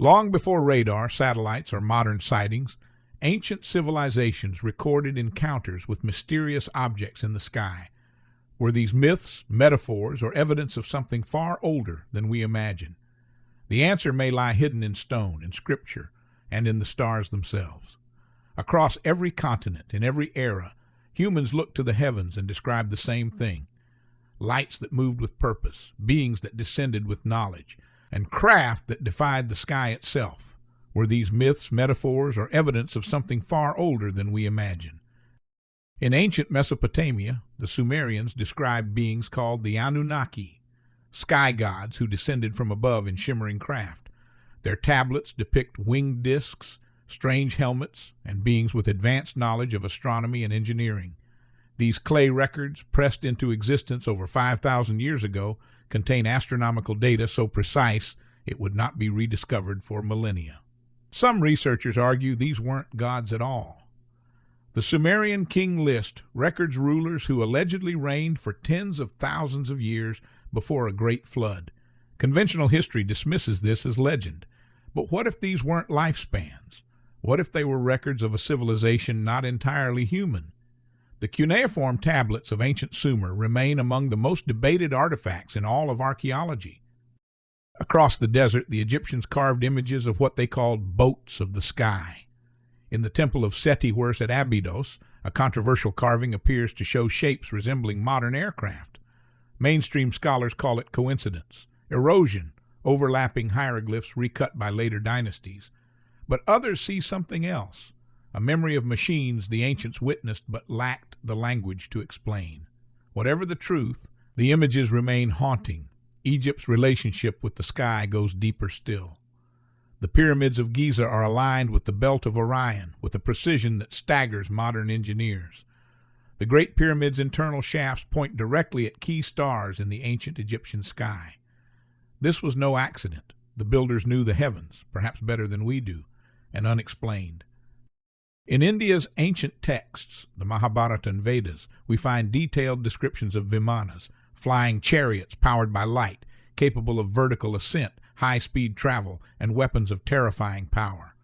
Long before radar, satellites, or modern sightings, ancient civilizations recorded encounters with mysterious objects in the sky. Were these myths, metaphors, or evidence of something far older than we imagine? The answer may lie hidden in stone, in scripture, and in the stars themselves. Across every continent, in every era, humans looked to the heavens and described the same thing. Lights that moved with purpose, beings that descended with knowledge, and craft that defied the sky itself. Were these myths, metaphors, or evidence of something far older than we imagine? In ancient Mesopotamia, the Sumerians described beings called the Anunnaki, sky gods who descended from above in shimmering craft. Their tablets depict winged discs, strange helmets, and beings with advanced knowledge of astronomy and engineering. These clay records, pressed into existence over 5,000 years ago, contain astronomical data so precise it would not be rediscovered for millennia. Some researchers argue these weren't gods at all. The Sumerian king list records rulers who allegedly reigned for tens of thousands of years before a great flood. Conventional history dismisses this as legend. But what if these weren't lifespans? What if they were records of a civilization not entirely human? The cuneiform tablets of ancient Sumer remain among the most debated artifacts in all of archaeology. Across the desert, the Egyptians carved images of what they called boats of the sky. In the temple of Seti Horus at Abydos, a controversial carving appears to show shapes resembling modern aircraft. Mainstream scholars call it coincidence, erosion, overlapping hieroglyphs recut by later dynasties. But others see something else, a memory of machines the ancients witnessed but lacked the language to explain. Whatever the truth, the images remain haunting. Egypt's relationship with the sky goes deeper still. The pyramids of Giza are aligned with the belt of Orion with a precision that staggers modern engineers. The Great Pyramid's internal shafts point directly at key stars in the ancient Egyptian sky. This was no accident. The builders knew the heavens, perhaps better than we do, and unexplained. In India's ancient texts, the Mahabharata and Vedas, we find detailed descriptions of vimanas, flying chariots powered by light, capable of vertical ascent, high-speed travel, and weapons of terrifying power.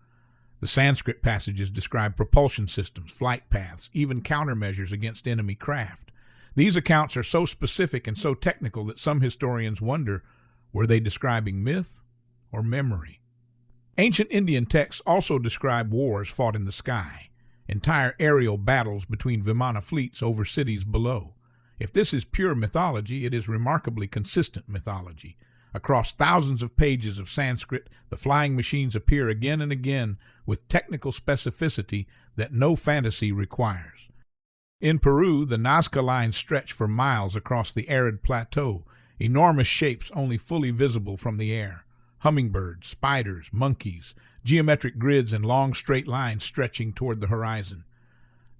The Sanskrit passages describe propulsion systems, flight paths, even countermeasures against enemy craft. These accounts are so specific and so technical that some historians wonder, were they describing myth or memory? Ancient Indian texts also describe wars fought in the sky, entire aerial battles between Vimana fleets over cities below. If this is pure mythology, it is remarkably consistent mythology. Across thousands of pages of Sanskrit, the flying machines appear again and again with technical specificity that no fantasy requires. In Peru, the Nazca lines stretch for miles across the arid plateau, enormous shapes only fully visible from the air. Hummingbirds, spiders, monkeys, geometric grids and long straight lines stretching toward the horizon.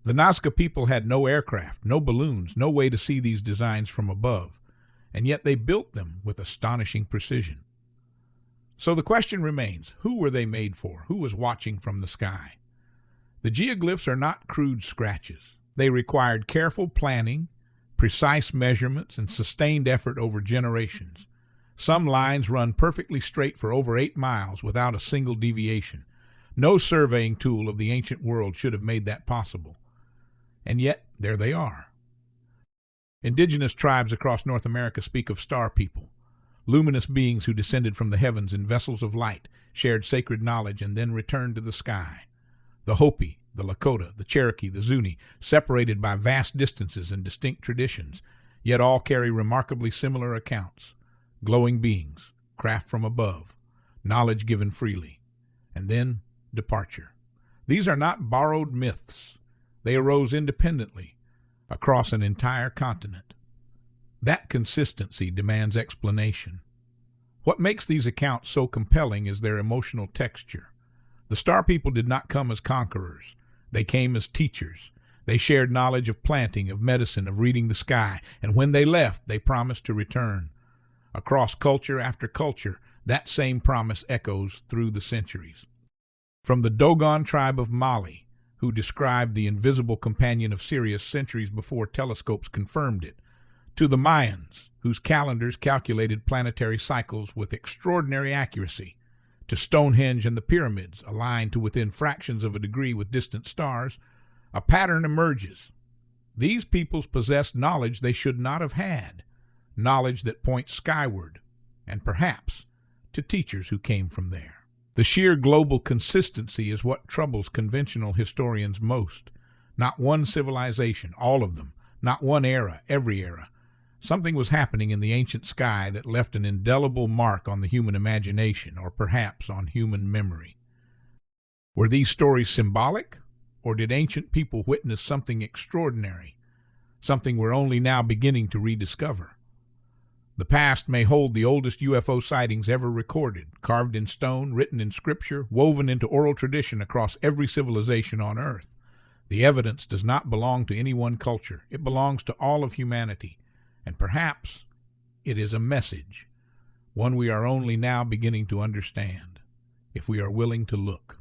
The Nazca people had no aircraft, no balloons, no way to see these designs from above, and yet they built them with astonishing precision. So the question remains, who were they made for? Who was watching from the sky? The geoglyphs are not crude scratches. They required careful planning, precise measurements, and sustained effort over generations. Some lines run perfectly straight for over 8 miles without a single deviation. No surveying tool of the ancient world should have made that possible. And yet, there they are. Indigenous tribes across North America speak of star people, luminous beings who descended from the heavens in vessels of light, shared sacred knowledge, and then returned to the sky. The Hopi, the Lakota, the Cherokee, the Zuni, separated by vast distances and distinct traditions, yet all carry remarkably similar accounts. Glowing beings, craft from above, knowledge given freely, and then departure. These are not borrowed myths. They arose independently, across an entire continent. That consistency demands explanation. What makes these accounts so compelling is their emotional texture. The Star People did not come as conquerors. They came as teachers. They shared knowledge of planting, of medicine, of reading the sky, and when they left, they promised to return. Across culture after culture, that same promise echoes through the centuries. From the Dogon tribe of Mali, who described the invisible companion of Sirius centuries before telescopes confirmed it, to the Mayans, whose calendars calculated planetary cycles with extraordinary accuracy, to Stonehenge and the pyramids, aligned to within fractions of a degree with distant stars, a pattern emerges. These peoples possessed knowledge they should not have had, knowledge that points skyward, and perhaps to teachers who came from there. The sheer global consistency is what troubles conventional historians most. Not one civilization, all of them, not one era, every era. Something was happening in the ancient sky that left an indelible mark on the human imagination, or perhaps on human memory. Were these stories symbolic, or did ancient people witness something extraordinary, something we're only now beginning to rediscover? The past may hold the oldest UFO sightings ever recorded, carved in stone, written in scripture, woven into oral tradition across every civilization on Earth. The evidence does not belong to any one culture. It belongs to all of humanity. And perhaps it is a message, one we are only now beginning to understand, if we are willing to look.